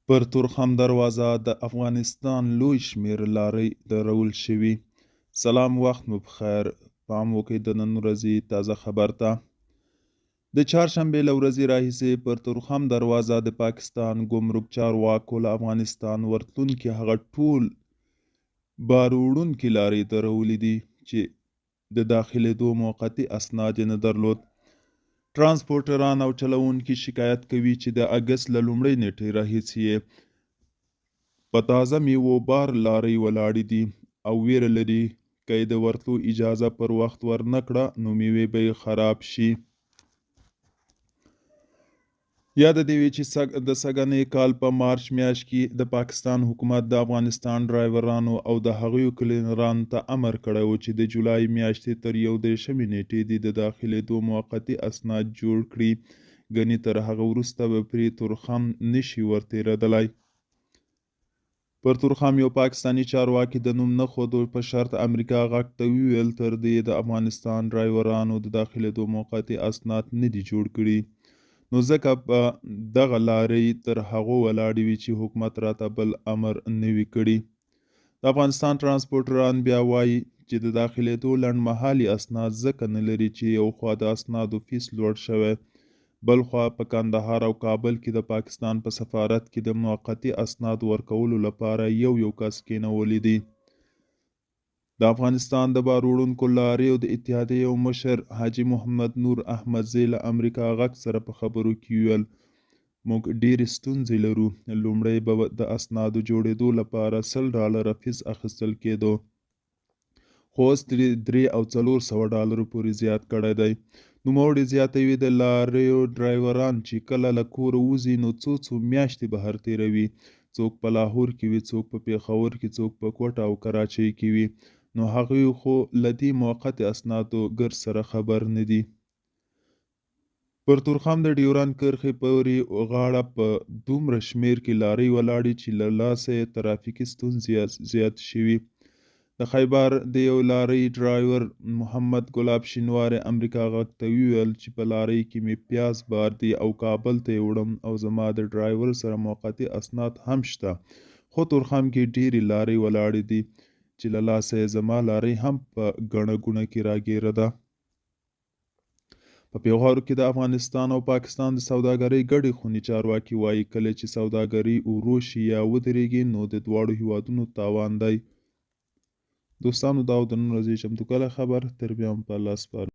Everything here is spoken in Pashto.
پر تورخم دروازه د افغانستان لوی شمېر لارۍ درول شوي. سلام، وخت مو بخیر. پام وکړئ د نن ورځې تازه خبر ته. د چهارشنبې له ورځې راهیسې پر تورخم دروازه د پاکستان ګمرک چارواکو له افغانستان ورتلونکي هغه ټول بار وړونکي لارۍ درولې دي چې د داخلېدو موقتي اسناد یې نه درلود. ترانسپورټران او چلوونکي شکایت کوي چې د اګست له لومړۍ نیټې راهیسې په تازه میوو بار لارۍ ولاړې دي او ویره لري که یې د ورتلو اجازه پر وخت ورنه کړه نو میوې به یې خراب شي. یاد دې وي چې د سږنې کال په مارچ میاشت کې د پاکستان حکومت د افغانستان ډرایورانو او د هغوی کلینرانو ته امر کړی و چې د جولای میاشتې تر 31 نیټې دې د داخلېدو موقتي اسناد جوړ کړي، ګنې تر هغه وروسته به پرې تورخم نشي ورتېرېدلی. پر تورخم یو پاکستاني چارواکي د نوم نه ښودو په شرط امریکا غږ ته وویل تر دې د افغانستان ډرایورانو د داخلېدو موقتي اسناد نه دي جوړ کړي، نو ځکه به دغه لارۍ تر هغو ولاړې وي چې حکومت راته بل امر نه وي کړي. د افغانستان ترانسپورټران بیا وایي چې د داخلېدو لنډمهالي اسناد ځکه نه لري چې یو خوا د اسنادو فیس لوړ شوی، بل خوا په کندهار او کابل کې د پاکستان په سفارت کې د موقتي اسناد ورکولو لپاره یو کس کېنولی دی. د افغانستان د بار وړونکو لاریو د اتحادیې یو مشر حاجي محمد نور احمدزی له امریکا غږ سره په خبرو کې ویل موږ ډېرې ستونزې لرو. لومړی به د اسنادو جوړېدو لپاره $100 فیس اخیستل کېدو، خو اوس $300 او $400 پورې زیات کړی دی. نوموړی زیاتوي د لاریو ډرایوران چې کله له کوره وځي نو څو میاشتې بهر تېروي، څوک په لاهور کې وي، څوک په پېښور کې، څوک په کوټه او کراچۍ کې وي، نو هغوی خو له دې موقتي اسنادو ګر سره خبر نه دي. پر تورخم د ډیورند کرښې پورې غاړه په دومره شمېر کې لارۍ ولاړې چې له لاسه یې ترافیکي ستونزې زیات شوي. د خیبر د یو لارۍ ډرایور محمد ګلاب شینواری امریکا غږ ته وویل چې په لارۍ کې مې پیاز بار دي او کابل ته یې وړم او زما د ډرایور سره موقتي اسناد هم شته، خو تورخم کې ډېرې لارۍ ولاړې دي چې له لاسه یې زما لارۍ هم په ګڼه ګوڼه کې راګیره ده. په پیښور کې د افغانستان او پاکستان د سوداګرۍ ګډې خونې چارواکي وایي کله چې سوداګري ورو شي یا ودرېږي نو د دواړو هیوادونو تاوان دی. دوستانو، دا و د نن ورځې چمتو کلی خبر. تر بیا هم په الله سپارم.